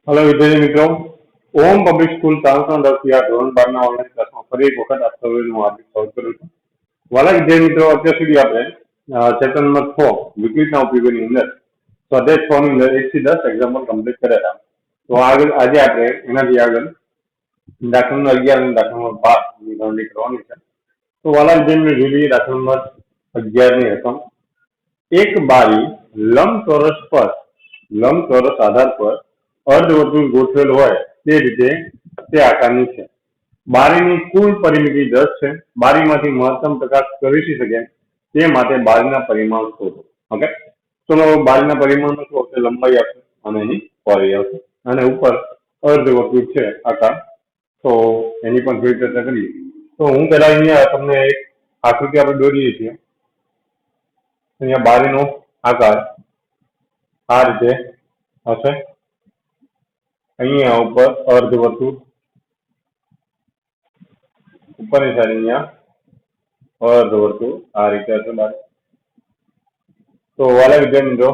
Hello विद्यार्थी मित्रों, ओम public school सावंतवाड़ा तरफથી આ ધોરણ 12 ના ઓનલાઈન ક્લાસમાં ફરી એક વખત આપ સૌનું હાર્દિક સ્વાગત કરું છું. વાલા વિદ્યાર્થી મિત્રો, અત્યાર સુધી આપણે ચેપ્ટર નંબર 4 વિકલિતના ઉપયોગોની અંદર સ્વાધ્યાય 6 ની અંદર 1 થી 10 એક્ઝામ્પલ કમ્પ્લીટ કર્યા હતા. તો આજે આપણે એનાથી આગળ દાખલા નંબર 11 અને દાખલા નંબર 12 ની ગણતરી કરવાની છે. તો વાલા વિદ્યાર્થી મિત્રો, જોઈએ દાખલા નંબર 11 ની રકમ. એક બારી લંબચોરસ આધાર પર અર્ધવર્તુળ ગોઠવેલ હોય તે રીતે તે આકારની છે. બારીની કુલ પરિમિતિ 10 છે. બારીમાંથી મહત્તમ પ્રકાશ પ્રવેશી શકે તે માટે બારીના પરિમાણ શોધો. ઓકે, તો બારીના પરિમાણ શું આવશે? લંબાઈ આવશે અને એની પહોળાઈ આવશે, અને ઉપર અર્ધવર્તુળ છે આકાર. તો એની પણ થોડી ચર્ચા કરીએ. તો હું પહેલા અહીંયા તમને એક આકૃતિ આપણે દોરીએ છીએ. અહીંયા બારીનો આકાર આ રીતે હશે. અહીંયા ઉપર અર્ધવર્તુળ, ઉપરની સાઈડ અહીંયા અર્ધવર્તુળ આ રીતે હશે બારી. તો વાલા વિદ્યાર્થી મિત્રો,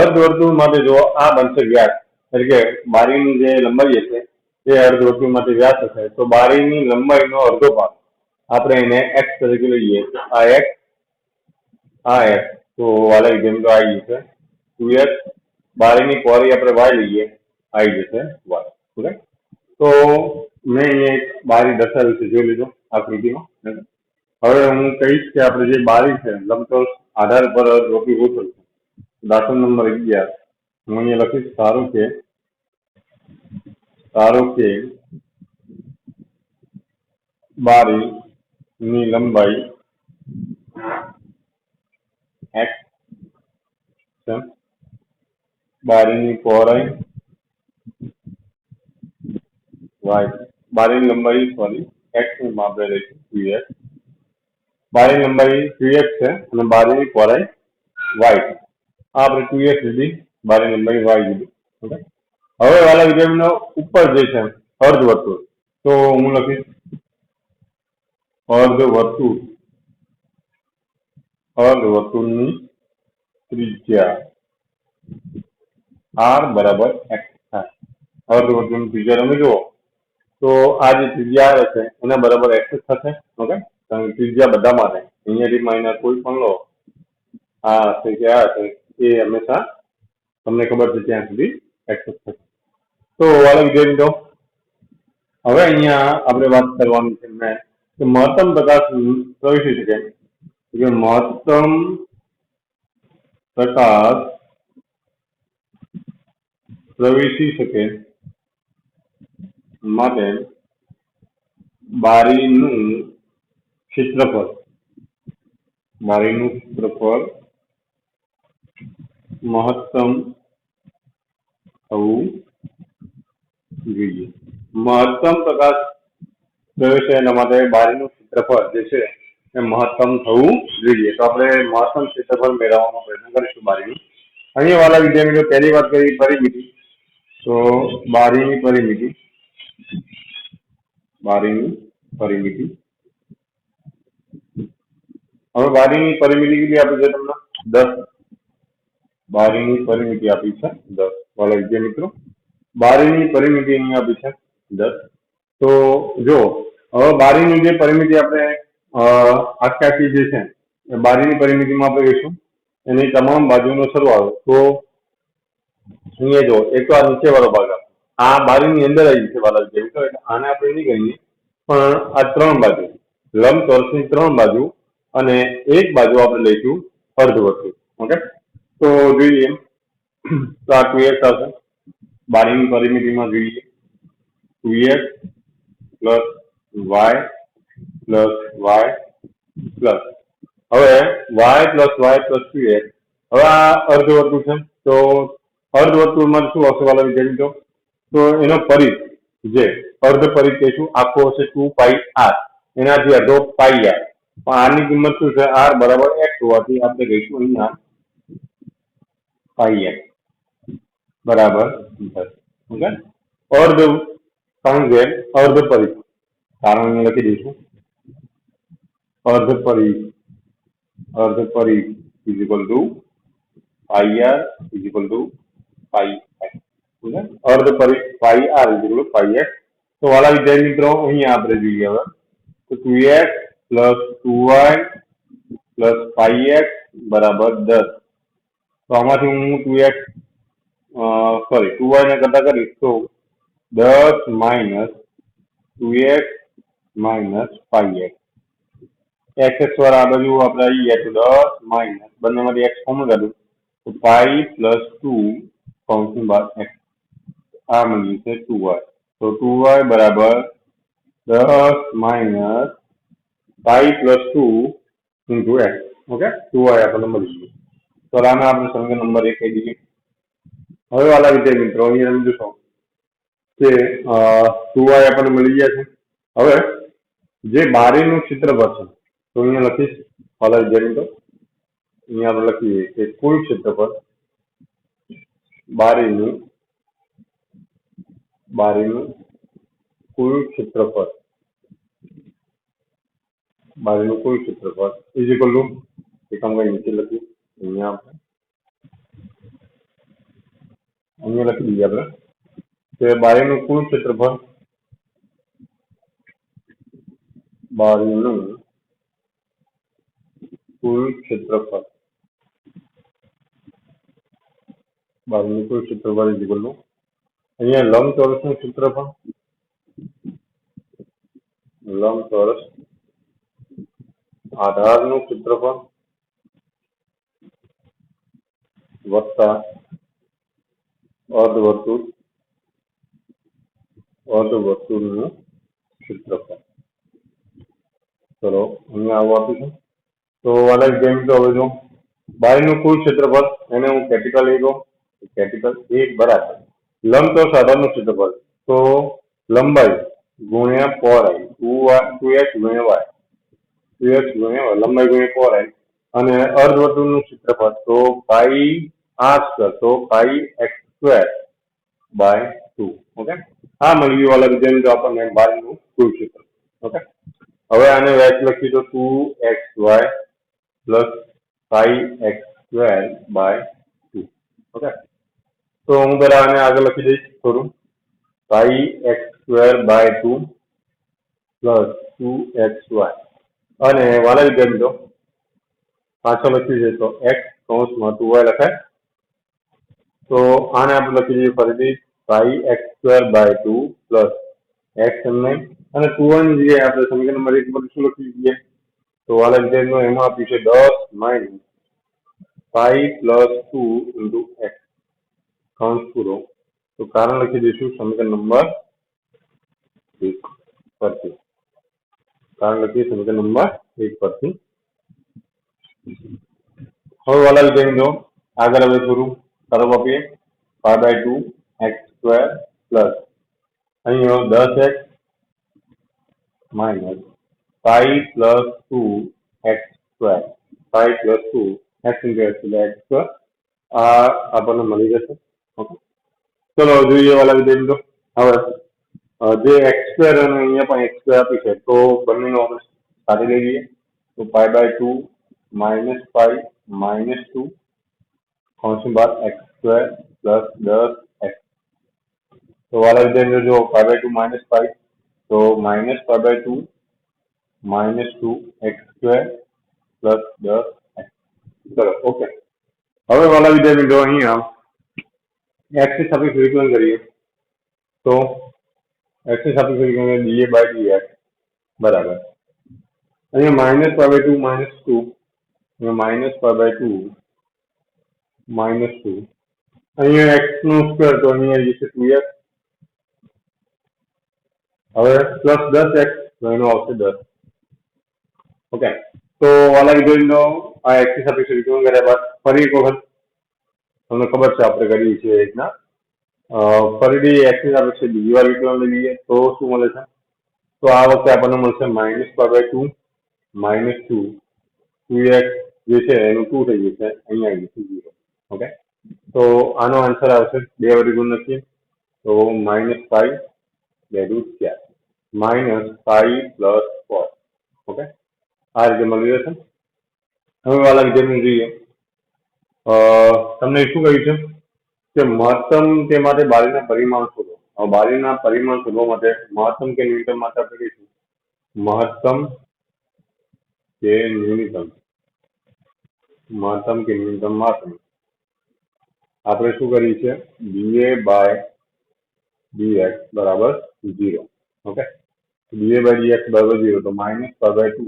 અર્ધવર્તુળ માટે જો આ બનશે વ્યાસ, એટલે કે બારીની જે લંબાઈ હશે એ અર્ધવર્તુળ માટે વ્યાસ હશે. તો બારીની લંબાઈનો અડધો ભાગ આપણે એને x તરીકે લઈએ. આ x, આ x. તો વાલા વિદ્યાર્થી મિત્રો આવી જશે 2x. બારીની પહોળાઈ આપણે y લઈએ, આવી જશે y. ઓકે, તો મેં અહીંયા એક બારી દર્શાવી છે, જોઈ લીધો આકૃતિમાં. હવે હું કહીશ કે આપણે જે બારી છે લંબચોરસ આધાર પર અર્ધવર્તુળ ગોઠવેલ છે. દાખલા નંબર 11 હું અહીંયા લખીશ, ધારો કે બારીની લંબાઈ x છે, બારીની પહોળાઈ y. બારીની લંબાઈ x ની આપણે લઈશું 2x. બારીની લંબાઈ 2x છે અને બારીની પહોળાઈ y છે. આપણે 2x લીધી, બારીની લંબાઈ y લીધી. ઓકે, હવે વાલા વિદ્યાર્થીઓ ઉપર જે છે અર્ધવર્તુળ, તો હું લખીશ અર્ધવર્તુળની ત્રિજ્યા r બરાબર x થાય. અર્ધવર્તુળની ત્રિજ્યા તમે જુઓ તો આ જે ત્રિજ્યા આવે છે એના બરાબર x થશે. ઓકે, કારણ કે ત્રિજ્યા બધા માટે અહીંયાથી માઇનસ કોઈ પણ લો, આ હશે કે આ હશે, એ હંમેશા તમને ખબર છે ત્યાં સુધી x થશે. તો વાલા વિદ્યાર્થીઓ, હવે અહીંયા આપણે વાત કરવાની છે કે મહત્તમ પ્રકાશ પ્રવેશી શકે, કે મહત્તમ પ્રકાશ પ્રવેશી શકે માટે બારીનું ક્ષેત્રફળ મહત્તમ થવું જોઈએ. મહત્તમ પ્રકાશ પ્રવેશે એના માટે બારીનું ક્ષેત્રફળ જે છે એ મહત્તમ થવું જોઈએ. તો આપણે મહત્તમ ક્ષેત્રફળ મેળવવાનો પ્રયત્ન કરીશું બારીનું. અહીંયા વાલા વિદ્યાર્થીઓ, પહેલી વાત કરી પરિમિતિ. તો બારીની પરિમિતિ હવે બારીની પરિમિતિ કેટલી આપી છે તમને? 10. બારીની પરિમિતિ આપી છે 10. વાલા વિદ્યાર્થી મિત્રો, બારીની પરિમિતિ અહીંયા આપી છે 10. તો જો હવે બારીની જે પરિમિતિ આપણે આખી જે છે એ બારીની પરિમિતિમાં આપણે લઈશું એની તમામ બાજુનો સરવાળો. તો અહીંયા જો એક તો આ નીચે વાળો ભાગ આ બારીની અંદર આવી છે વાલા વિદ્યાર્થી, એટલે આને આપણે નહીં ગણીએ, પણ આ 3 બાજુ લંબચોરસની 3 બાજુ અને એક બાજુ આપણે લઈશું અર્ધવર્તુળ. ઓકે, તો જોઈએ તો આ 2x આવશે. બારીની પરિમિતિમાં જોઈએ 2x plus y plus y plus, હવે y plus y plus 2x. હવે આ અર્ધવર્તુળ છે, તો અર્ધવર્તુળમાં શું આવશે વાલા વિદ્યાર્થીઓ? તો એનો પરિઘ જે અર્ધ પરિઘ કહીશું આખો હશે 2πr, એનાથી અડધો πr. પણ આની કિંમત શું છે? r બરાબર x હોવાથી આપણે કહીશું અહીંયા πx બરાબર 10. ઓકે, અર્ધ કારણ કે અર્ધ પરિઘ, કારણ અહીંયા લખી દઈશું અર્ધ પરિઘ is equal to πr is equal to pi x, અર્ધ પાઈ આર ઇઝ પાઈ એક્સ. તો વાલા વિદ્યાર્થી મિત્રો અહીંયા આપણે જોઈએ હવે તો 2x plus 2y plus pi x બરાબર 10. તો આમાંથી હું 2x સોરી 2y ને કરતા કરીશ તો 10 minus 2x minus pi x. X વાળા આ બાજુ આપણે આવી ગયા તો 10 માઇનસ બંનેમાંથી એક્સ કોમન કાઢું તો પાઈ પ્લસ 2 કૌંસની બહાર એક્સ. આ મળ્યું છે 2y. તો 2y બરાબર 10 minus pi plus 2 into x. Okay, 2y આપણને મળી ગયું. તો આને આપણે સમીકરણ નંબર 1 કહી દઈએ. હવે વાલા વિદ્યાર્થી મિત્રો અહીંયા તમે જોશો કે 2y આપણને મળી ગયા છે. હવે જે બારીનું ક્ષેત્રફળ છે તો અહીંયા લખીશ વાલા વિદ્યાર્થી મિત્રો અહીંયા આપણે લખીએ કે કુલ ક્ષેત્રફળ બારીનું કુલ ક્ષેત્રફળ ઇઝ ઇક્વલ ટુ એકમ કઈ નીચે લખ્યું અહીંયા લખી દઈએ આપણે કે બારીનું કુલ ક્ષેત્રફળ ઇઝ ઇક્વલ ટુ અહીંયા લંબચોરસનું ક્ષેત્રફળ લંબચોરસ આધારનું ક્ષેત્રફળ વત્તા અર્ધવર્તુળનું ક્ષેત્રફળ. ચલો અહીંયા આવું આપ્યું છે. તો વાલા વિદ્યાર્થી મિત્રો હવે જો બારીનું કુલ ક્ષેત્રફળ એને હું કેપિટલ A કહું. કેપિટલ A બરાબર લંબચોરસ આધારનું ક્ષેત્રફળ તો લંબાઈ ગુણ્યા પહોળાઈ 2x ગુણ્યા y લંબાઈ ગુણ્યા પહોળાઈ અને અર્ધવર્તુળનું ક્ષેત્રફળ તો પાઈ r સ્ક્વેર તો પાઈ એક્સ સ્ક્વેર બાય 2. ઓકે, આ મળી ગયું વાલા વિદ્યાર્થી આપણને બારીનું કુલ ક્ષેત્રફળ. ઓકે, હવે આને વ્યાજ લખી તો 2xy plus pi x square by 2. Okay, તો હું પેલા આને આગળ લખી દઈશ થોડું pi x square by 2 plus 2xy અને વાલા વિદ્યાર્થી પાછળ લખ્યું છે તો એક્સ કૌંસમાં 2y લખાય. તો આને આપણે લખી દઈએ ફરીથી pi x square by 2 plus x એમને અને 2y ની જગ્યાએ આપણે સમીકરણ નંબર 1 પર શું લખી દઈએ તો વાલા વિદ્યાર્થીઓ એમાં આપ્યું છે 10 minus pi plus 2 into x કૌંસ પૂરો. તો કારણ લખી દઈશું સમીકરણ નંબર 1 પરથી. હવે વાલા વિદ્યાર્થીઓ આગળ હવે થોડું તરફ આપીએ pi by 2 x square plus અહીંયા 10x minus pi plus 2 x square pi plus 2 x into x એટલે એક્સ સ્ક્વેર આ આપણને મળી જશે. ઓકે, ચલો જોઈએ વાલા વિદ્યાર્થીઓ હવે જે એક્સ સ્ક્વેર અને અહીંયા પણ એક્સ સ્ક્વેર આપી છે તો બંનેનો આપણે સાથે લઈ લઈએ તો pi by 2 minus pi minus 2 કૌંસની બહાર એક્સ સ્ક્વેર પ્લસ 10x. તો વાલા વિદ્યાર્થીઓ જો પાઈ બાય 2 માઇનસ પાઈ તો minus pi by 2 minus 2 x square plus 10x. ચલો ઓકે, હવે વાલા વિદ્યાર્થીઓ અહીંયા એક્સ ની સાપેક્ષે વિકલન કરીએ તો x ની સાપેક્ષે વિકલન dA બાય dx બરાબર અહીંયા માઇનસ પાઈ બાય 2 માઇનસ 2 અહીંયા માઇનસ પાઈ બાય 2 માઇનસ 2 અહીંયા x નો સ્ક્વેર તો અહીંયા આવી જશે 2x હવે પ્લસ 10x તો એનો આવશે 10. ઓકે, તો વાલા વિદ્યાર્થીઓ આ x ની સાપેક્ષે વિકલન કર્યા બાદ ફરી એક વખત તમને ખબર છે આપણે કરીએ છીએ એ રીતના ફરીથી x ની સાપેક્ષે બીજી વાર વિકલન લઈ લઈએ તો શું મળે છે તો આ વખતે આપણને મળશે minus pi by 2 minus 2x જે છે એનું 2 થઈ જશે અહીંયા આવી જશે 0. ઓકે, તો આનો આન્સર આવશે 2 વડે ગુણ લખીએ તો માઇનસ પાઈ √4 માઇનસ પાઈ પ્લસ 4. ઓકે, આ રીતે મળી જશે. હવે વાલા વિદ્યાર્થીઓ જોઈએ તમને શું કહ્યું છે કે મહત્તમ તે માટે બારીના પરિમાણ શોધો. હવે બારીના પરિમાણ શોધવા માટે મહત્તમ કે ન્યૂનતમ માટે આપણે કહીશું મહત્તમ કે ન્યૂનતમ. મહત્તમ કે ન્યૂનતમ માટે આપણે શું કરીએ છીએ dA/dx બરાબર 0. ઓકે, dA/dx બરાબર 0 તો -π/2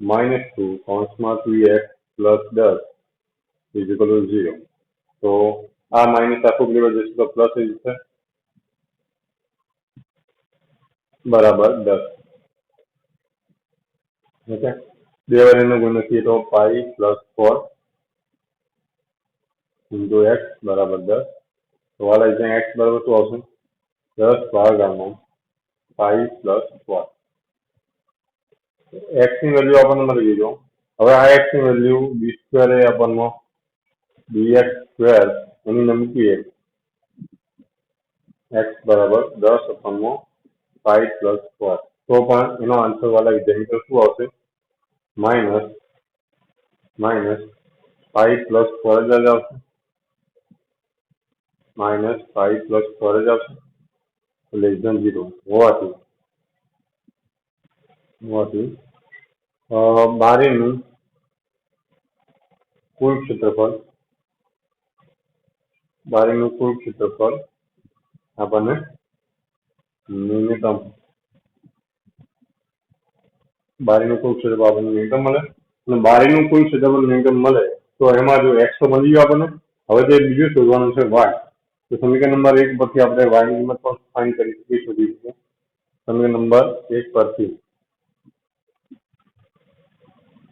-2 કૌંસમાં 2x પ્લસ 10 ઇઝિકલ ટુ 0. તો આ માઇનસ આખું લેવા જશે તો પ્લસ થઈ જશે બરાબર 10. ઓકે, બે વાર ગુણ્યા તો π+4 ઇન્ટુ x બરાબર 10. તો વાલા ત્યાં x બરાબર શું આવશે 10 π+4. x ની વેલ્યુ આપણને મળી ગઈ. જો હવે આ x ની વેલ્યુ b² એ આપણને dx² એની મૂકીએ x બરાબર 10 π+4 તો પણ એનો આન્સર વાળા વિદ્યાર્થી શું આવશે માઇનસ π+4 જ આવશે. -π+4 જ આવશે <0 હોવાથી બારીનું કુલ ક્ષેત્રફળ આપણને ન્યૂનતમ બારીનું કુલ ક્ષેત્રફળ આપણને ન્યૂનતમ મળે. અને બારીનું કુલ ક્ષેત્રફળ ન્યૂનતમ મળે તો એમાં જો x તો મળી ગયો આપણને. હવે જે બીજું શોધવાનું છે y. તો સમીકરણ નંબર 1 પરથી આપણે y ની કિંમત પણ ફાઇન્ડ કરી શકીએ શોધી શકીએ. સમીકરણ નંબર 1 પરથી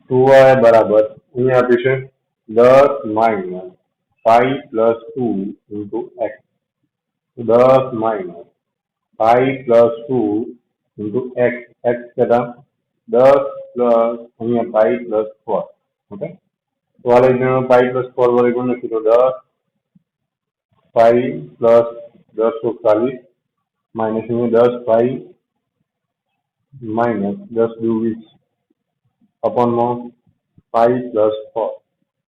2y બરાબર અહીંયા આપ્યું છે 10 -π+2 into x. 10 -π+2 into x. x કેટલા 10 પ્લસ અહીંયા π+4. ઓકે, તો આ લઈને π+4 વડે ગુણ્યા તો 10 π પ્લસ 10 માઇનસ અહીંયા 10 π માઇનસ 10 × 20 અપોનમાં π+4.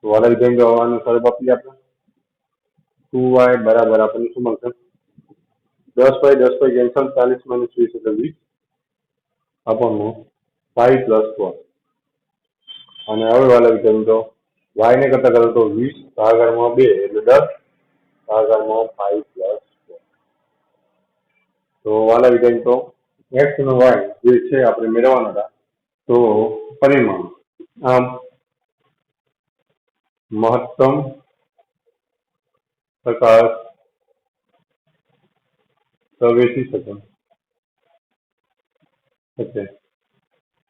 તો વાલા વિધાન જવાનું સરળ આપીએ આપણે 2y બરાબર આપણને શું મળશે 10 π કેન્સલ 40 - 20 એટલે 20 અપોનમાં π+4. અને હવે વાલા વિધાન તો y ને કરતા કરો તો 20 ભાગાકારમાં 2 એટલે 10 ભાગાકારમાં π+4. તો વાલા વિધાન તો x અને y જે છે આપણે મેળવવાના હતા તો પરિમાણ આમ મહત્તમ પ્રકાશ પ્રવેશી શકે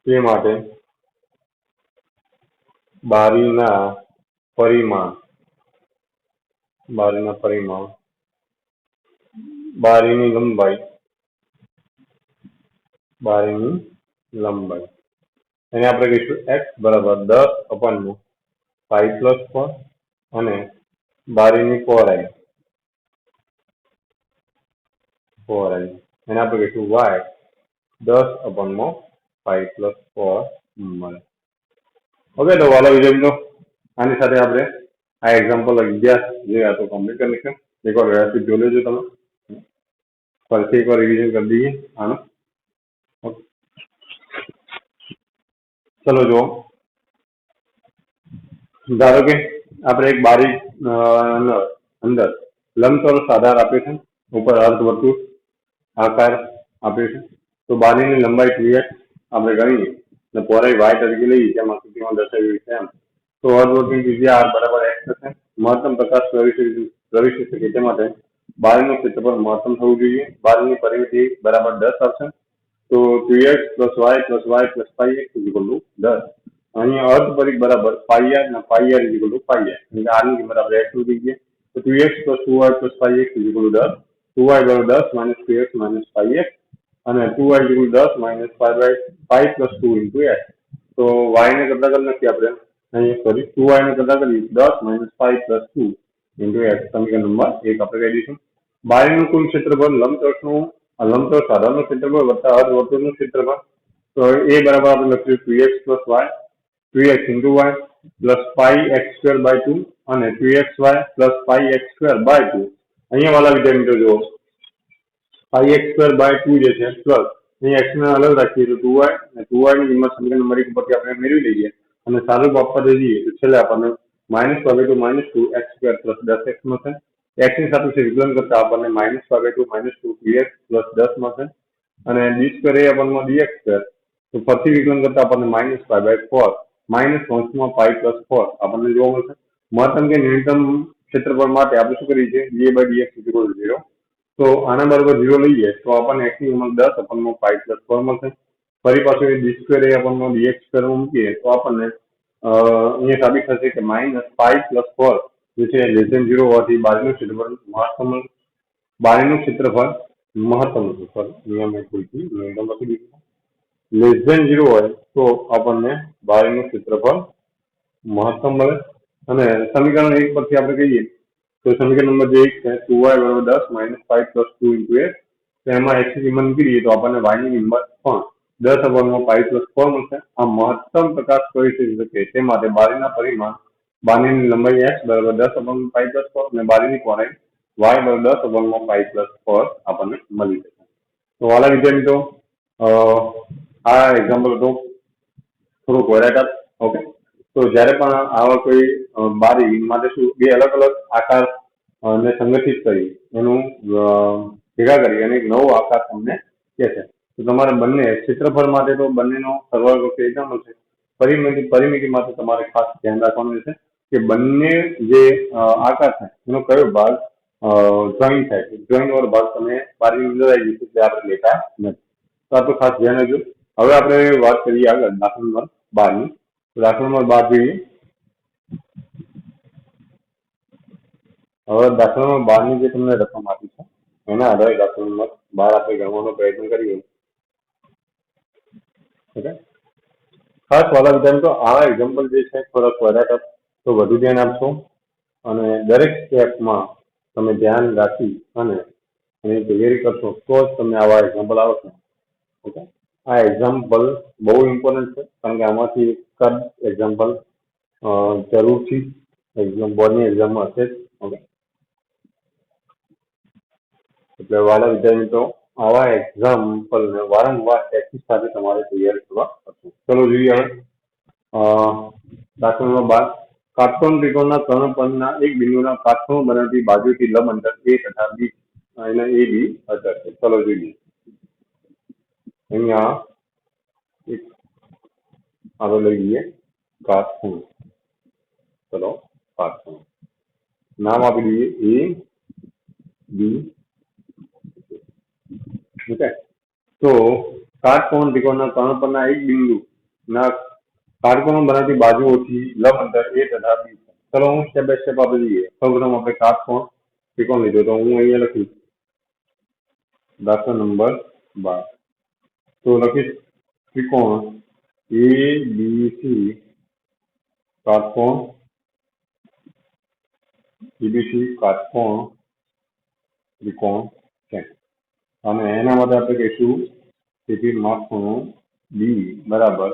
તે માટે બારીના પરિમાણ બારીની લંબાઈ એને આપણે કહીશું x બરાબર 10/π+4 અને બારીની પહોળાઈ એને આપણે કહીશું y 10/π+4 મળે. ઓકે, તો વાલા વિદ્યાર્થીઓ આની સાથે આપણે આ એક્ઝામ્પલ 11 જે હતો કમ્પ્લીટ કરી લઈશું. એકવાર વ્યવસ્થિત જોઈ લેજો તમે. ફરીથી એકવાર રિવિઝન કરી દઈએ આનું. ચલો જુઓ, ધારો કે આપણે એક બારી અંદર લંબચોરસ આધાર આપ્યો છે, ઉપર અર્ધવર્તુળ આકાર આપ્યો છે. તો બારીની લંબાઈ 2x આપણે ગણીએ અને પહોળાઈ y તરીકે લઈએ જેમ આકૃતિમાં દર્શાવ્યું છે એમ. તો અર્ધવર્તુળની ત્રિજ્યા r બરાબર x થશે. મહત્તમ પ્રકાશ પ્રવેશી શકે તે માટે બારીનું ક્ષેત્રફળ મહત્તમ થવું જોઈએ. બારીની પરિમિતિ બરાબર 10 આવશે. તો 2x + y + y + πx = 10. અહીંયા અર્ધ પરિઘ બરાબર πr અને πr = πr. એટલે r ની કિંમત આપણે x શોધી દઈએ. તો 2x + 2y + πx = 10. 2y બરાબર 10 - 2x - πx અને 2y = 10 - π+2 into x. તો y ને કદા કરી નાખીએ આપણે અહીંયા સોરી 2y ને કદા કરી 10 - π+2 into x. સમીકરણ નંબર 1 આપણે કહી દઈશું. બારીનું કુલ ક્ષેત્રફળ લંબચોરસ આધારનું ક્ષેત્રફળ વત્તા અર્ધવર્તુળનું ક્ષેત્રફળ. તો એ બરાબર આપણે લખ્યું 2x + y 2x into y plus pi x square by 2 અને 2xy plus pi x square by 2. અહીંયા વાળા વિદ્યાર્થી મિત્રો જુઓ, પાઈ એક્સ સ્ક્વેર બાય 2 જે છે પ્લસ અહીં x ને અલગ રાખીએ તો 2y, અને 2y ની કિંમત સમીકરણ નંબર 1 પરથી આપણે મેળવી લઈએ અને સારું આપવા જઈએ તો છેલ્લે આપણને -2 એક્સ સ્ક્વેર પ્લસ 10x મળશે. x ની સાપેક્ષે વિકલન કરતા આપણને -2 2x પ્લસ 10 મળશે અને b સ્ક્વેર એ આપણને dx સ્ક્વેર, તો ફરીથી વિકલન કરતા આપણને -π/4 -1 પાઈ પ્લસ 4 આપણને જોવા મળશે. મહત્તમ કે ન્યૂનતમ ક્ષેત્રફળ માટે આપણે શું કરીએ છીએ, dA/dx = 0. તો આના બરાબર 0 લઈએ તો આપણને x ની કિંમત 10 પાઈ પ્લસ 4 મળશે. ફરી પાછું એ b સ્ક્વેર એ આપણને dx સ્ક્વેર મૂકીએ તો આપણને અહીંયા સાબિત થશે કે -π+4 જે છે <0 હોવાથી બાજુનું ક્ષેત્રફળ મહત્તમ, બારીનું ક્ષેત્રફળ મહત્તમ છે. નિયમ એ ભૂલથી ન્યૂનતમ લખી દીધું. <0 હોય તો આપણને બારીનું ક્ષેત્રફળ મહત્તમ મળે. અને સમીકરણ 1 પરથી આપણે કહીએ તો સમીકરણ નંબર 1 છે 2y = 10 - 5 + 2 × x. તો એમાં x ની કિંમત મૂકીએ તો આપણને y ની કિંમત પણ 10 / π + 4 મળશે. આ મહત્તમ પ્રકાશ કરી શકે તે માટે બારીના પરિમાણ, બારીની લંબાઈ x = 10 / π + 4 અને બારીની પહોળાઈ y = 10 / π + 4 આપણને મળી શકે. તો વાલા વિદ્યાર્થી મિત્રો, આ એક્ઝામ્પલ હતું થોડુંક વેરાયટા. ઓકે, તો જ્યારે પણ આવા કોઈ બારી માટે શું બે અલગ અલગ આકાર ને સંગઠિત કરી એનું ભેગા કરી અને એક નવો આકાર તમને કહેશે. તો તમારે બંને ક્ષેત્રફળ માટે તો બંનેનો સરવાળો કરશે એટલા મળશે. પરિમિતિ માટે તમારે ખાસ ધ્યાન રાખવાનું રહેશે કે બંને જે આકાર છે એનો કયો ભાગ જોઈન થાય છે. જોઈન વાળો ભાગ તમે બારીની અંદર આવી જશે એટલે આપણે લેતા નથી. તો આ તો ખાસ ધ્યાન રાખજો. હવે આપણે વાત કરીએ આગળ દાખલા નંબર 12 ની. દાખલા નંબર 12 જોઈએ. હવે દાખલા નંબર 12 ની જે તમને રકમ આપી છે એના આધારે દાખલા નંબર 12 આપણે ગણવાનો પ્રયત્ન કરીએ. ઓકે, ખાસ વાલા વિદ્યાર્થીઓ, આ એક્ઝામ્પલ જે છે થોડાક વધારે તો વધુ ધ્યાન આપશો અને દરેક સ્ટેપમાં તમે ધ્યાન રાખી અને એની તૈયારી કરશો તો જ તમને આવા એક્ઝામ્પલ આવશે. ઓકે, આ એક્ઝામ્પલ બહુ ઇમ્પોર્ટન્ટ છે કારણ કે આમાંથી એક જ એક્ઝામ્પલ જરૂરથી બોર્ડની એક્ઝામમાં હશે જ. ઓકે, એટલે વાલા વિદ્યાર્થી મિત્રો, આવા એક્ઝામ્પલને વારંવાર પ્રેક્ટિસ સાથે તમારે તૈયારી કરવા પડશે. ચલો જોઈએ હવે દાખલા નંબર 12. કાટકોણ ત્રિકોણના કર્ણ પરના એક બિંદુના કાટખૂણો બનાવતી બાજુથી લંબ અંતર a તથા b અને ab અચળ છે. ચલો જોઈએ. અહીંયા એક આપણે લઈ લઈએ કાટખૂણો. ચલો કાટખૂણો નામ આપી દઈએ a, b. ઓકે, તો કાટકોણ ત્રિકોણના કર્ણ પરના એક બિંદુના કાટકોણો બનાવતી બાજુઓથી લંબ અંતર a તથા b છે. ચલો હું સ્ટેપ બાય સ્ટેપ આપણે જોઈએ. સૌપ્રથમ આપણે કાટકોણ ત્રિકોણ લીધો તો હું અહીંયા લખીશ દાખલા નંબર 12. તો લખીશ ત્રિકોણ ABC કાટકોણ ABC કાટકોણ ત્રિકોણ છે અને એના માટે આપણે કહીશું તેથી માપખૂણો B બરાબર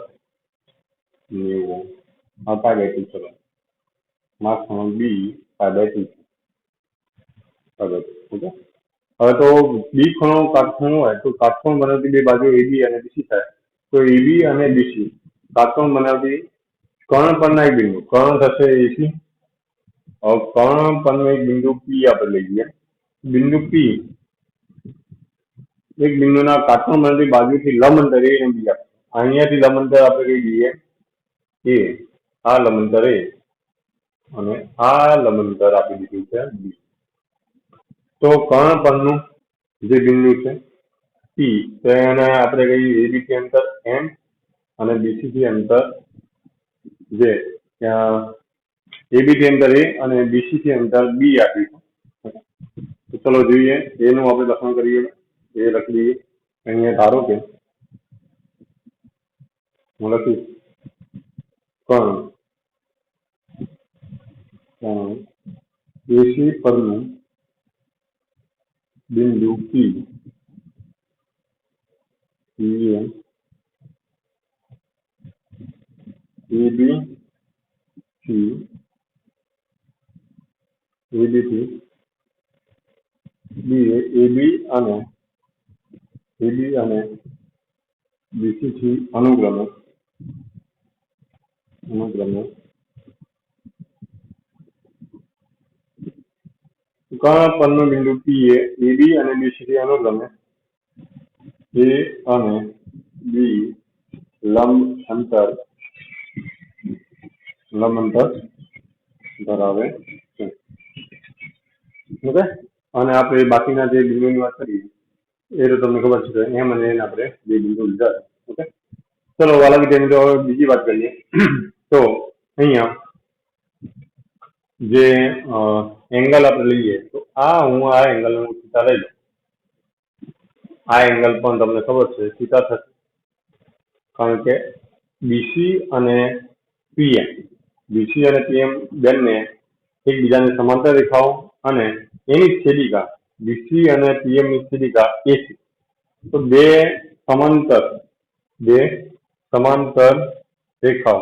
90 π/2. ચલો માપખૂણો B π/2 છે. ઓકે, હવે તો બી ખૂણો કાટખૂણો હોય તો કાટકોણ બનાવતી બે બાજુ AB અને BC થાય. તો AB અને BC કાટકોણ બનાવતી કર્ણ પરના એક બિંદુ, કર્ણ થશે AC. હવે કર્ણ પરનું એક બિંદુ P આપણે લઈએ. બિંદુ P એક બિંદુના કાટકોણ બનાવતી બાજુથી લંબ અંતર A અને B આપે. અહીંયાથી લંબ અંતર આપણે કહી દઈએ A, આ લંબ અંતર A અને આ લંબ અંતર આપી દીધું છે B. તો કર્ણ પરનું જે બિંદુ છે P, તો એને આપણે કહીએ AB થી અંતર M અને BC થી અંતર જે AB થી અંતર A અને BC થી અંતર B આપ્યું છે. તો ચલો જોઈએ એનું આપણે લખાણ કરીએ. એ લખી દઈએ. અહીંયા ધારો કે હું લખીશ કર્ણ AC પરનું બિંદુ P AB થી AB થી AB અને BC થી અનુક્રમે કર્ણ પરનું બિંદુ P એ AB અને BC થી અનુક્રમે A અને B લંબ અંતર ધરાવે છે. ઓકે, અને આપણે બાકીના જે બિંદુની વાત કરીએ એ તો તમને ખબર છે. એમ અને એને આપણે બે બિંદુ લીધા. ઓકે, ચલો વાલા વિદ્યાર્થી હવે બીજી વાત કરીએ. તો અહીંયા જે એંગલ આપણે લઈએ તો હું આ એંગલ હું થીટા લઈ લઉં. આ એંગલ પણ તમને ખબર છે થીટા થશે, કારણ કે બીસી અને પીએમ બંને એકબીજાની સમાંતર રેખાઓ અને એની છેદિકા બીસી અને પીએમ ની છેદિકા એસી. તો બે સમાંતર રેખાઓ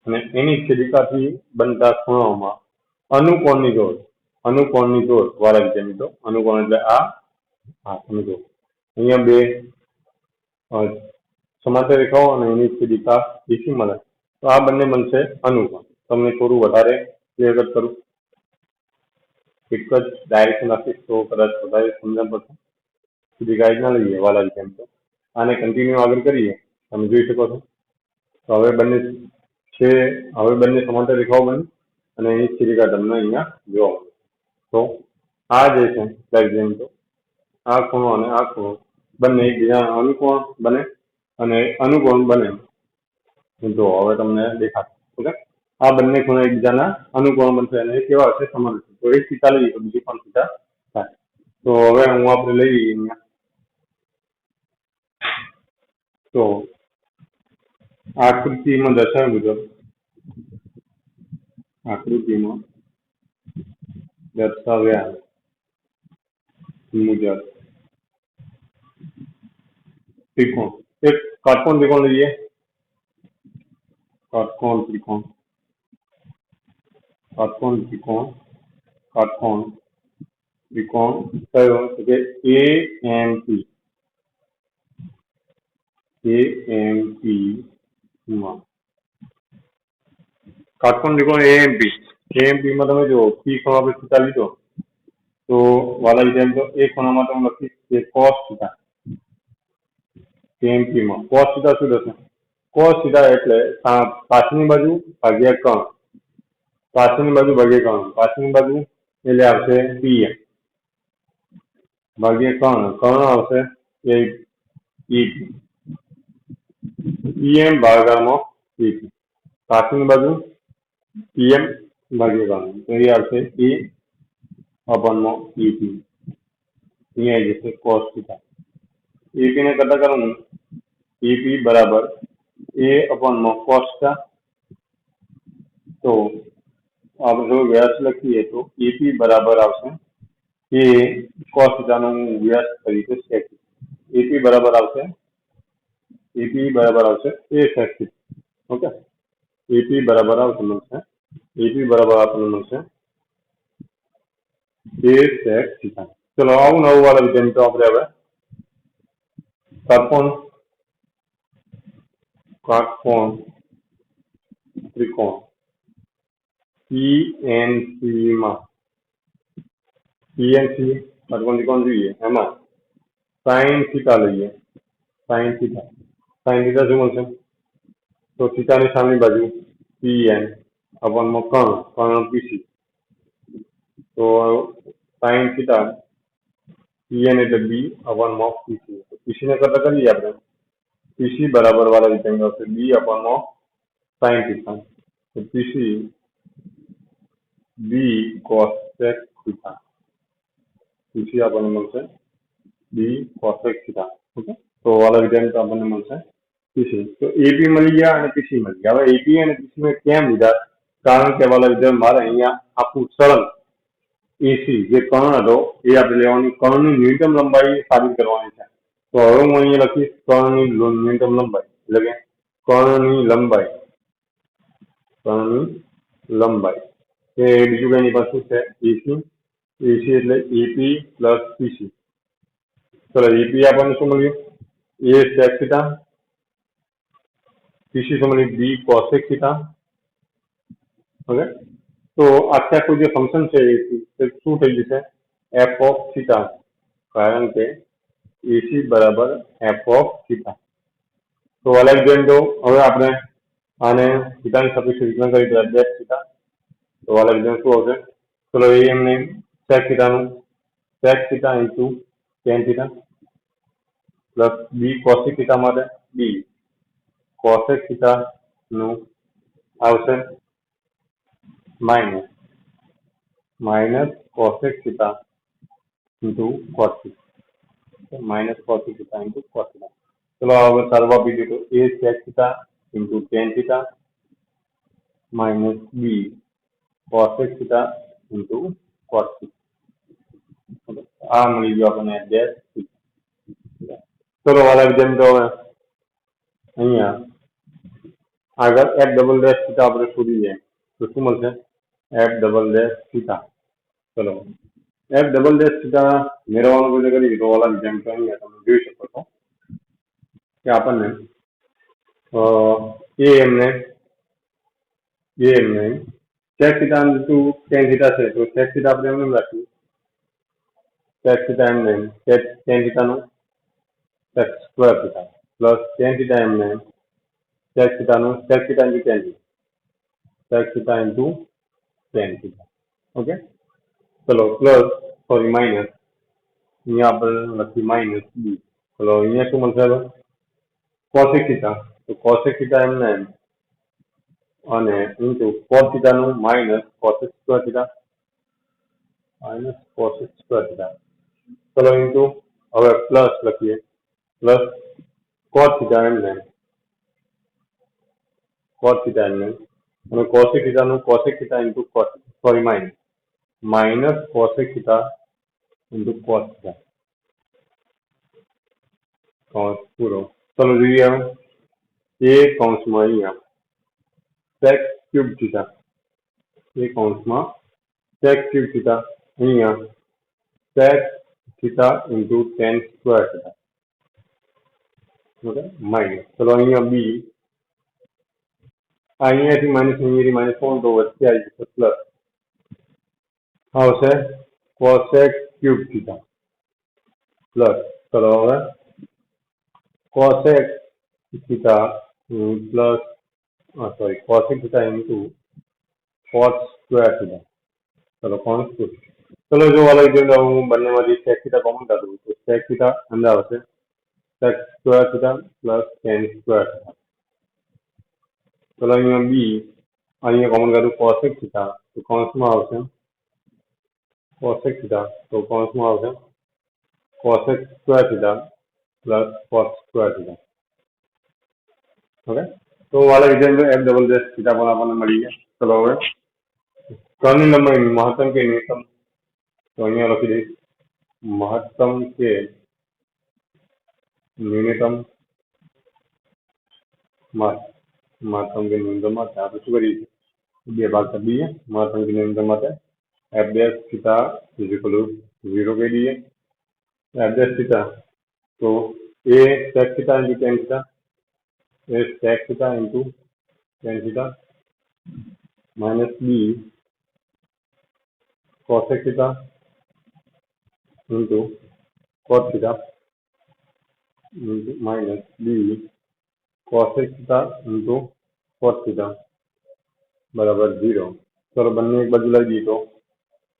અને એની છેદિકાથી બનતા ખૂણાઓમાં અનુકોણની જોડ વાળા વિદ્યાર્થી મિત્રો. અનુકોણ એટલે તમે જુઓ અહીંયા બે સમાંતર રેખાઓ અને એની છેદિકા એસી મળે તો આ બંને બનશે અનુકોણ. તમને થોડું વધારે ક્લિયર કટ કરું, એક જ ડાયરેક્શન આપીશ તો કદાચ વધારે સમજણ પડશે. સીધી ગાઈડ ના લઈએ વાલા વિદ્યાર્થી. આને કન્ટિન્યુ આગળ કરીએ, તમે જોઈ શકો છો. તો હવે બંને સમાંતર રેખાઓ બની અને એની છેદિકા તમને અહીંયા જોવા મળે. તો આ જે છે વિદ્યાર્થી, આ ખૂણો અને આ ખૂણો બંને એકબીજાના અનુકોણ બને અને અનુકોણ બને તો હવે તમને દેખાશે. ઓકે, આ બંને ખૂણા એકબીજાના અનુકોણ બનશે અને કેવા હશે? સમાન હશે. તો એક થીટા લઈએ તો બીજી પણ થીટા થાય. તો હવે આપણે લઈ લઈએ અહીંયા. તો આકૃતિમાં દર્શાવ્યા મુજબ ત્રિકોણ, એક કાટકોણ ત્રિકોણ લઈએ. કાટકોણ ત્રિકોણ કયો? તો કે AMP માં કાટકોણ ત્રિકોણ AMP માં તમે જુઓ P ખૂણો આપણે થીટા લીધો તો વાલા વિદ્યાર્થી એ ખૂણામાં તમે લખીશ કે cos થીટા. AMP માં cos થીટા શું થશે? cos થીટા એટલે પાછળની બાજુ ભાગ્યા કર્ણ. પાછળની બાજુ એટલે આવશે PM ભાગ્યા કર્ણ આવશે EP. PM ભાગાકારમાં EP. પાછળની બાજુ PM ભાગ્યા કર્ણ તો એ આવશે A/EP. અહીંયા આવી જશે cos થીટા. EP ને કરતા કરવાનું EP બરાબર A/cos થીટા. તો આપણે જો વ્યાસ લખીએ તો EP બરાબર આવશે એ cos થીટા નો વ્યાસ તરીકે સેક. EP બરાબર આવશે a sec theta. Okay, EP બરાબર મળશે a sec થીટા. ચલો આવું નવું વાળા વિદ્યાર્થી આપણે હવે કાટકોણ ત્રિકોણ PNC માં કાટકોણ ત્રિકોણ જોઈએ એમાં sin થીટા લઈએ. sin થીટા શું મળશે? તો થીટાની સામેની બાજુ કર્ણ PC. તો sin થીટા PN એટલે B/PC. PC ને કરતા કરીએ આપણે. PC બરાબર વાળા વિદ્યાર્થી આવશે B/sin થીટા. તો PC B cos sec theta. PC આપણને મળશે B cos sec theta. Okay, તો વાળા વિદ્યાર્થી આપણને મળશે PC. તો AP મળી ગયા અને PC મળી ગયા. હવે AP અને PC મેં કેમ લીધા? કારણ કે વાળા વિદ્યાર્થી મારે અહીંયા આખું સળંગ AC જે કર્ણ હતો એ આપણે લેવાની, કર્ણની ન્યૂનતમ લંબાઈ સાબિત કરવાની છે. તો હવે હું અહીંયા લખીશ કર્ણની ન્યૂનતમ લંબાઈ, એટલે કે કર્ણની લંબાઈ. તો કર્ણની લંબાઈ એ બીજું કઈ પાછું છે એસી એટલે એપી પ્લસ પીસી. ચલો એપી આપણને શું મળ્યું? એ sec થીટા, પીસી શું મળ્યું? બી cosec થીટા. ઓકે, તો આખે આખું જે ફંક્શન છે એ શું થઈ જશે? એફ ઓફ થીટા, કારણ કે એસી બરાબર એફ ઓફ થીટા. તો અલગ જેમ તો હવે આપણે આને થીટાની સાપેક્ષે વિકલન કરી તો f થીટા, તો અલગ જેમ શું આવશે? ચલો એ એમને sec થીટાનું sec theta into tan theta plus B cosec theta માટે બી cosec થીટાનું આવશે minus cosec theta into cos theta, minus cosec theta into cos theta. ચલો હવે સરવા આપી દો તો A sec theta into tan theta minus B cosec theta into cos theta. આ મળી ગયો આપણને ડેશ. ચલો અલગ જેમ તો હવે અહીંયા આગળ એફ ડબલ ડેશ થીટા આપણે શોધી જાય તો શું મળશે? F double dash theta. ચલો એફ ડબલ ડેશ થીટા મેળવવાનું કોઈ કરીએ તો અલગ જેમ તો અહીંયા તમે જોઈ શકો છો કે આપણને એ એમને sec theta into tan theta છે તો sec થીટા આપણે એમને રાખ્યું, sec થીટા એમને tan થીટાનું sec square theta plus tan theta એમને sec થીટાનું sec theta into tan theta, sec theta into tan theta. Okay, ચલો પ્લસ સોરી માઇનસ અહીંયા આપણે લખ્યું માઇનસ બી. ચલો અહીંયા શું મળશે? હવે cosec થીટા તો cosec થીટા એમને અને ઇન્ટુ cos થીટાનું માઇનસ cosec સ્ક્વેર થીટા ચલો ઇન્ટુ હવે પ્લસ લખીએ પ્લસ cos થીટા એમને અને cosec થીટાનું cosec theta into sorry minus cosec theta into cos theta કૌંસ પૂરો. ચલો જોઈએ હવે એ કૌંસમાં અહીંયા sec ક્યુબ થીટા, એ કૌંસમાં sec ક્યુબ થીટા અહીંયા sec theta into tan square theta. Okay minus. ચલો અહીંયા બી અહીંયાથી માઇનસ કોણ તો વચ્ચે આવી જશે પ્લસ આવશે cosec ક્યુબ થીટા પ્લસ ચલો હવે cosec theta plus sorry cosec theta into cos square theta. ચલો કોન્સ પૂરો. ચલો જો અલગ જો હું બંનેમાંથી sec થીટા કોમન કાઢું તો sec થીટા અંદર આવશે sec square theta plus tan square theta. ચલો અહીંયા બી અહીંયા કોમન કાઢું cosec થીટા તો કૌંસમાં આવશે cosec થીટા તો કૌંસમાં આવશે cosec square theta plus cos square theta. Okay, તો વાળા વિધાન એફ ડબલ ડેશ થીટા પણ આપણને મળી ગયા. ચલો હવે કર્ણની લંબાઈ મહત્તમ કે ન્યૂનતમ તો અહીંયા લખી દઈશ મહત્તમ કે ન્યૂનતમ મહત્તમ કે ન્યૂનતમ માટે આપણે શું કરીએ બે ભાગ કરી દઈએ. મહત્તમ કે ન્યૂનતમ માટે f dash theta is equal to 0 કહી દઈએ. એફ ડેશ થીટા તો A sec theta into tan theta A sec theta into tan theta minus B cosec theta into cos theta minus B cosec theta into cos theta બરાબર 0. ચલો બંને એક બાજુ લઈ દઈએ તો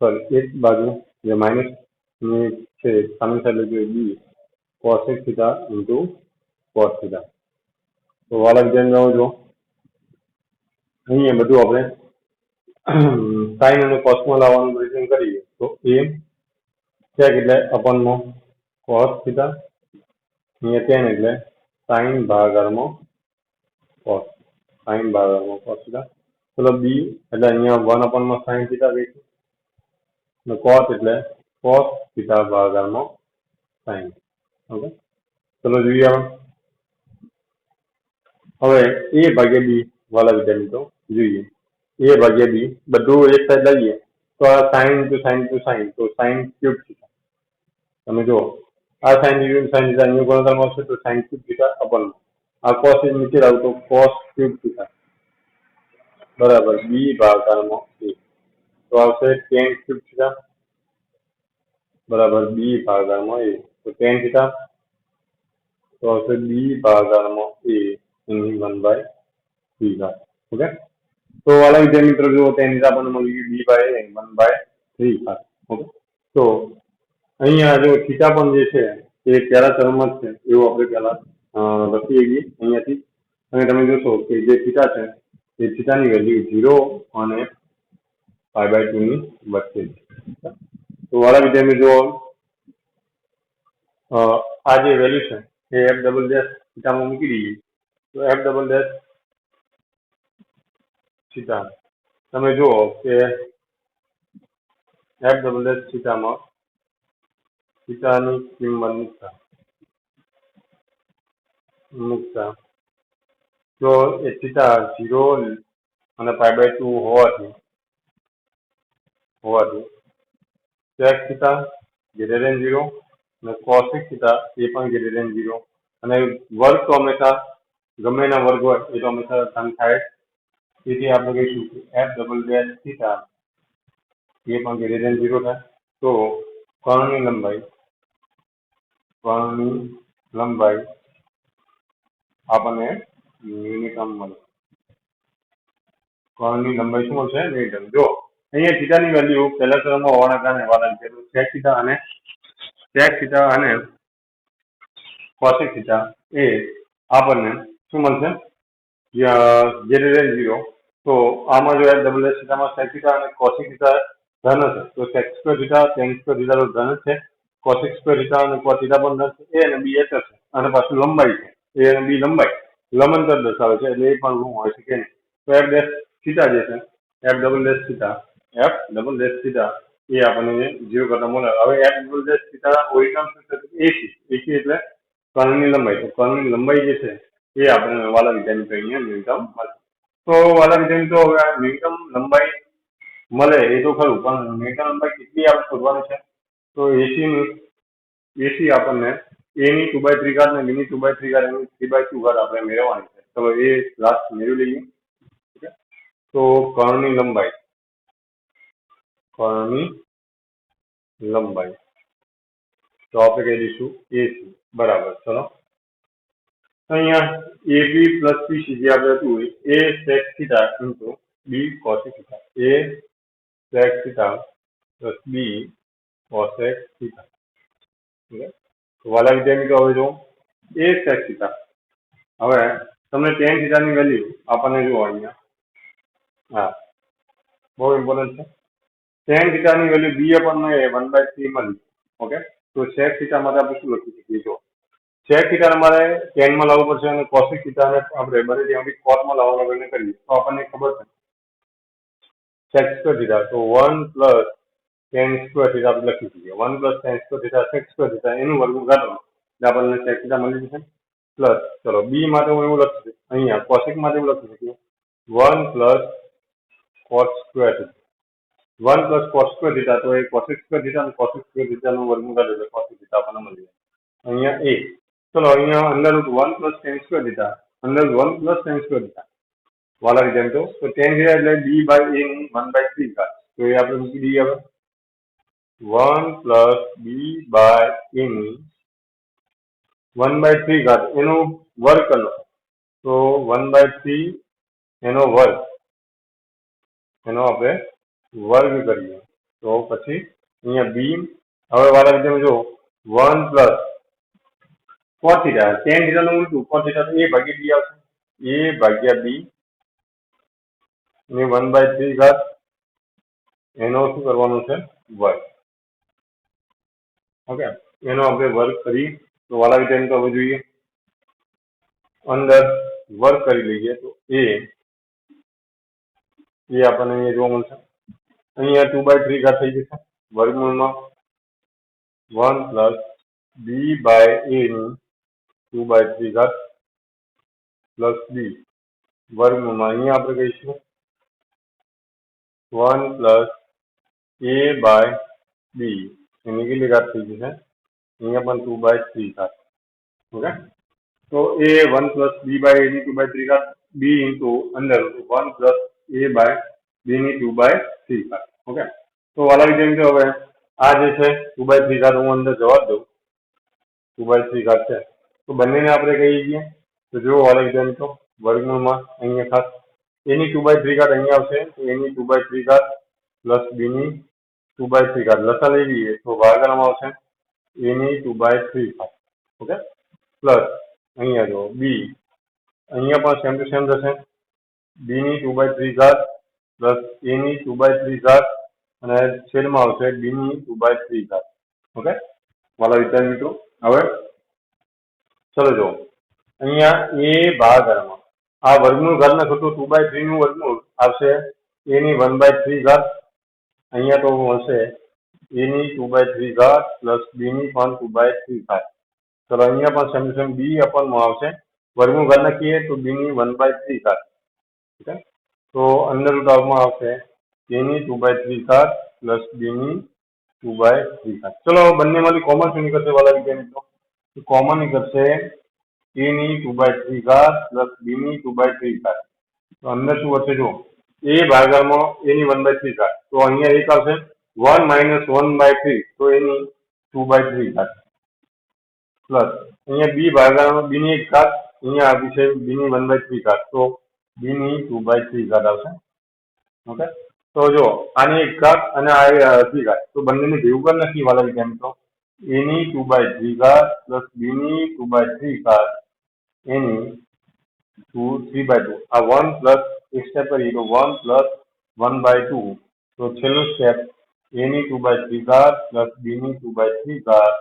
સોરી એક બાજુ જે માઇનસ ની છે સામે સાઈડ લઈ બી cosec theta into cos theta. તો વાળા ધ્યાન રાખજો અહીંયા બધું આપણે સાઈન અને કોસમાં લાવવાનું પ્રયત્ન કરીએ તો એ sec એટલે અપનમાં cos થીટા અહીંયા tan એટલે sin ભાગાકારમાં cos થીટા. ચલો બી એટલે અહીંયા 1/માં sin થીટા લઈશું અને cos એટલે cos થીટા ભાગાકારમાં sin. ઓકે, ચલો જોઈએ હવે એ ભાગ્યા બી વાળા વિધાન તો જોઈએ ए भाग्या बी બધું એક સાઈડ લઈએ તો આ sin into sin into sin તો sin ક્યુબ થીટા તમે જો આ sin into sin થીટા નું ગુણોત્તરમાં આવશે તો sin ક્યુબ થીટા અપન આ cos નીચે લાવું તો cos ક્યુબ થીટા બરાબર બી ભાગાકારમાં a તો આવશે tan ક્યુબ થીટા બરાબર બી ભાગાકારમાં a તો tan થીટા તો આવશે બી ભાગાકારમાં a ઇન 1/3 ઘાત ઓકે તો વાલા વિદ્યાર્થી મિત્રો જો tan થીટા આપણને મળી ગયું b બાય 1/3 ઘાત ઓકે તો અહીંયા જો થીટા પણ જે છે એ પહેલા ચરણમાં જ છે એવું આપણે પહેલા લખી શકીએ અહીંયાથી અને તમે જોશો કે જે થીટા છે એ થીટાની વેલ્યુ 0 અને π/2 ની વચ્ચે છે તો વાલા વિદ્યાર્થી જો આ જે વેલ્યુ છે એ f ડબલ ડેશ થીટામાં મૂકી દઈએ તો f ડબલ ડેશ થીટા તમે જુઓ કે f ડબલ ડેશ થીટામાં થીટાની કિંમત મૂકતા જો એ થીટા 0 અને π/2 હોવાથી sec થીટા greater than 0 અને cosec થીટા એ પણ greater than 0 અને વર્ગ તો હંમેશા ગમે એના વર્ગ હોય એ તો હંમેશા ધન થાય તેથી આપણે કહીશું કે f ડબલ ડેશ થીટા એ પણ greater than 0 થાય તો કર્ણની લંબાઈ આપણને ન્યૂનતમ મળે કર્ણની લંબાઈ શું મળશે ન્યૂનતમ જો અહીંયા થીટાની વેલ્યુ પહેલા ક્રમમાં હોવાના કારણે વાળા sec થીટા અને cosec થીટા એ આપણને શું મળશે greater than 0 તો આમાં જો f ડબલ ડેશ થીટામાં sec થીટા અને cosec થીટા ધન હશે તો sec square theta tan square theta તો ધન જ છે cosec સ્ક્વેર થીટા અને cos થીટા પણ ધન છે a અને b h હશે અને પાછું લંબાઈ છે a અને b લંબાઈ લંબંતર દર્શાવે છે એટલે એ પણ ઋણ હોઈ શકે નહીં તો f ડેશ થીટા જે છે f ડબલ ડેશ થીટા એ આપણને 0 કરતા મળે હવે f double dash theta original શું છે ac એટલે કર્ણની લંબાઈ તો કર્ણની લંબાઈ જે છે એ આપણે વાલા વિદ્યાર્થી અહીંયા ન્યૂનતમ મળશે તો વાલા વિદ્યાર્થી તો હવે ન્યૂનતમ લંબાઈ મળે એ તો ખરું પણ ન્યૂનતમ લંબાઈ કેટલી આપણે શોધવાની છે તો ac આપણને a ની 2/3 ઘાત અને b ની 2/3 ઘાત એની 3/2 ઘાત આપણે મેળવવાની છે ચલો એ લાસ્ટ મેળવી લઈએ તો કર્ણની લંબાઈ તો આપણે કહી દઈશું ac બરાબર ચલો અહીંયા ab પ્લસ bc જે આપણે હતું a sec theta into b cosec theta a sec theta plus b cosec theta વાલા વિદ્યાર્થી હવે જો a sec થીટા હવે તમને tan થીટાની વેલ્યુ આપણને જુઓ અહીંયા હા બહુ ઇમ્પોર્ટન્ટ છે tan થીટાની વેલ્યુ b આપણને 1/3 મળી ઓકે તો sec થીટા માટે આપણે શું લખી શકીએ જો sec થીટા અમારે tan માં લાવવું પડશે અને cosec થીટાને આપણે બને ત્યાં સુધી cos માં લાવવાનો પ્રયત્ન કરીએ તો આપણને ખબર છે sec સ્ક્વેર થીટા તો 1 પ્લસ tan સ્ક્વેર થીટા આપણે લખી શકીએ 1 plus tan square theta sec square theta એનું વર્ગમૂળ કાઢો એટલે આપણને sec થીટા મળી જશે પ્લસ ચલો b માટે હું એવું લખી શકું અહીંયા cosec માટે એવું લખી શકીએ 1 plus cos square theta 1 plus cos square theta તો એ cosec સ્ક્વેર થીટા અને cosec સ્ક્વેર થીટાનું વર્ગમૂળ કાઢો એટલે cosec થીટા આપણને મળી જાય અહીંયા a ચલો અહીંયા under route 1 plus tan square theta under 1 plus tan square theta વાલા વિદ્યાર્થીઓ તો tan થીટા એટલે b બાય a ની 1/3 ઘાત તો એ આપણે મૂકી દઈએ હવે 1 પ્લસ b બાય a ની 1/3 ઘાત એનો વર્ગ કરવો તો 1/3 એનો વર્ગ એનો આપણે વર્ગ કરીએ તો પછી અહીંયા b હવે વાલા વિદ્યાર્થીઓ જો 1 પ્લસ cos થીટા tan થીટાનું ઉલટું cos થીટા તો a ભાગ્યા b આવશે a ભાગ્યા b ની 1/3 ઘાત એનો શું કરવાનું છે વર્ગ ઓકે એનો આપણે વર્ગ કરી તો વાલા વિદ્યાર્થી તો હવે જોઈએ અંદર વર્ગ કરી લઈએ તો એ આપણને અહીંયા જોવા મળશે અહીંયા 2/3 ઘાત થઈ જશે વર્ગમૂળમાં 1 પ્લસ b બાય a ની 2/3 ઘાત પ્લસ b વર્ગમૂળમાં અહીંયા આપણે કહીશું 1 પ્લસ a બાય b એની કેટલી ઘાત થઈ જશે? અહીંયા પણ 2/3 ઘાત. ઓકે, તો a 1 plus b by a ની 2/3 ઘાત, b ઇન્ટુ અંદર 1 પ્લસ a બાય b ની 2/3 ઘાત. ઓકે, તો વાલા વિદ્યાર્થીઓ હવે આ જે છે 2/3 ઘાત હું અંદર જવાબ દઉં, 2/3 ઘાત છે તો બંનેને આપણે કહીએ છીએ. તો જો વાલા વિદ્યાર્થીઓ વર્ગમૂળમાં અહીંયા ખાસ a ની 2/3 ઘાત અહીંયા આવશે, તો a ની 2/3 ઘાત પ્લસ b ની 2/3 ઘાત લસા લઈ લઈએ તો ભાગાકારમાં આવશે a ની 2/3 ઘાત. ઓકે, પ્લસ અહીંયા જો b, અહીંયા પણ સેમ ટુ સેમ થશે, b ની 2/3 ઘાત પ્લસ a ની 2/3 ઘાત અને છેદમાં આવશે b ની 2/3 ઘાત. ઓકે, વાલા વિદ્યાર્થી મિત્રો હવે ચલો જો અહીંયા a ભાગાકારમાં આ વર્ગમૂળ ઘાતના થતું 2/3 નું વર્ગમૂળ આવશે a ની 1/3 ઘાત, અહીંયા તો હશે a ની 2/3 ઘાત પ્લસ b ની પણ 2/3 ઘાત. ચલો અહીંયા પણ સેમ સેમ b અપનમાં આવશે, વર્ગમૂળ ઘાત નાખીએ તો b ની 1/3 ઘાત. ઓકે, તો અંદર રૂટ આવવામાં આવશે a ની 2/3 ઘાત પ્લસ b ની 2/3 ઘાત. ચલો બંનેમાંથી કોમન શું નીકળશે વાલા વિદ્યાર્થી મિત્રો? કોમન નીકળશે a ની 2/3 ઘાત પ્લસ b ની 2/3 ઘાત. તો અંદર શું વધશે જો a ભાગાકારમાં a ની 1/3 ઘાત, તો અહીંયા એક આવશે 1 માઇનસ 1/3 તો એની 2/3 ઘાત પ્લસ અહીંયા b ભાગાકારમાં b ની 1 ઘાત, અહીંયા આવી છે b ની 1/3 ઘાત તો b ની 2/3 ઘાત આવશે. ઓકે, તો જો આની 1 ઘાત અને આ અડધી ઘાત તો બંનેને ભેગું કરી નાખીએ વાલા વિદ્યાર્થી મિત્રો. a ની 2/3 ઘાત પ્લસ b ની 2/3 ઘાત એની 3/2. આ 1 પ્લસ એક સ્ટેપ કરીએ તો 1 પ્લસ 1/2 તો છેલ્લું સ્ટેપ a ની 2/3 ઘાત પ્લસ b ની 2/3 ઘાત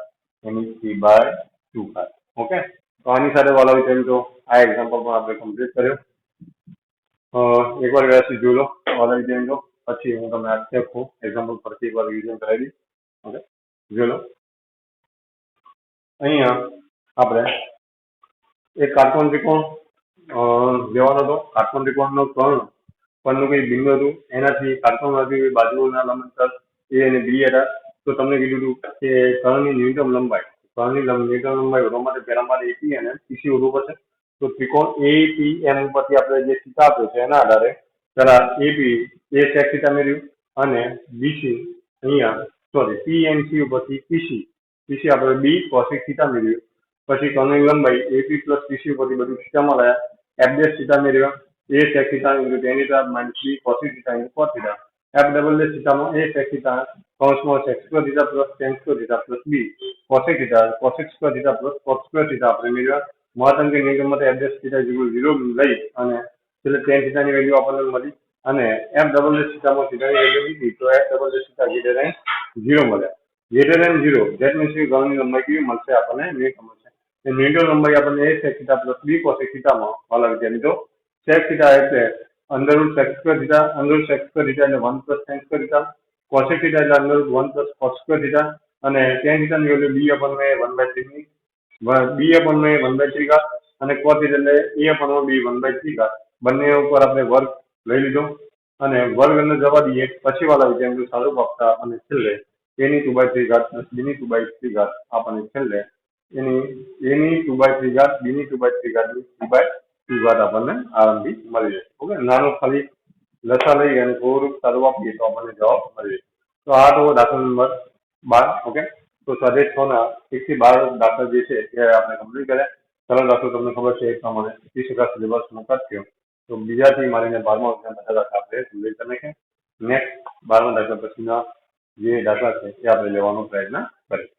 એની 3/2 ઘાત. ઓકે, તો આની સાથે વાલા વિદ્યાર્થીઓ આ એક્ઝામ્પલ પણ આપણે કમ્પ્લીટ કર્યો. એકવાર વ્યવસ્થિત જોઈ લો વાલા વિદ્યાર્થીઓ, પછી હું તમને આ સ્ટેપ એક્ઝામ્પલ ફરીથી એકવાર રિવિઝન કરાવી દઈશ. ઓકે, જોઈ લો અહીંયા આપણે એક કાટકોણ ત્રિકોણ લેવાનો હતો. કાટકોણ ત્રિકોણનો કર્ણ પરનું કઈ બિંદુ હતું, એનાથી કાટકોણમાંથી બાજુઓના લંબ અંતર a અને b હતા. તો તમને કીધું હતું કે કર્ણની ન્યૂનતમ લંબાઈ, ન્યૂનતમ લંબાઈ શોધવા માટે પહેલા મારે AP અને PC શોધવું પડશે. તો ત્રિકોણ APM ઉપરથી આપણે જે થીટા આપ્યો છે એના આધારે પહેલા AP એ sec થીટા મેળવ્યું અને BC અહીંયા PNC ઉપરથી PC આપણે B cosec થીટા મેળવ્યું. પછી કર્ણની લંબાઈ AP પ્લસ PC ઉપરથી બધું થીટામાં લાયા, F' થીટા મેળવ્યા, a sec theta into tan theta minus b cosec theta into cos theta. F double થીટામાં a sec theta કૌંસમાં sec square theta plus tan square theta plus b cosec theta cosec square theta plus cos square theta આપણે મેળવ્યા. મહત્તમ કે ન્યૂનતમ માટે F' theta 0 લઈ અને છેલ્લે tan theta ની વેલ્યુ આપણને મળી અને F double થીટામાં થીટાની વેલ્યુ લીધી તો F double theta greater than 0 મળ્યા. greater than 0 that means કે કર્ણની લંબાઈ કેવી મળશે આપણને ન્યૂનતમ મળશે. ન્યૂનતમ લંબાઈ આપણને a sec theta plus b cosec theta માં વાલા વિદ્યાર્થી મિત્રો sec theta એટલે under root sec square theta, under root sec square theta એટલે 1 plus tan square theta, cosec theta એટલે under root 1 plus cos square theta અને tan theta ની value b upon में 1/3 ની b upon में 1/3 ઘાત અને cos theta એટલે a upon में b 1/3 ઘાત. બંને ઉપર આપણે વર્ગ લઈ લીધો અને વર્ગ અંદર જવા દઈએ પછી વાલા વિદ્યાર્થીઓ સ્વરૂપ આપતા અને છેલ્લે a ની 2/3 ઘાત પ્લસ b ની 2/3 ઘાત આપણને છેલ્લે એની a ની 2/3 ઘાત b ની 2/3 ઘાત ની 3/2 ઘાત આપણને આરામથી મળી જશે. ઓકે, નાનું ખાલી લસા લઈ અને થોડુંક સ્વરૂપ આપીએ તો આપણને જવાબ મળી જશે. તો આ તો દાખલા નંબર 12. ઓકે, તો સ્વાધ્યાય 6 ના 1 થી 12 દાખલા જે છે એ આપણે કમ્પ્લીટ કર્યા. સરળ દાખલો તમને ખબર છે એ પ્રમાણે 30% સિલેબસનો કટ થયો. તો બીજાથી મારીને 12મા ધોરણના બધા દાખલા આપણે કમ્પ્લીટ કરી નાખ્યા. નેક્સ્ટ 12મા દાખલા પછીના જે દાખલા છે એ આપણે લેવાનો પ્રયત્ન કરીશું.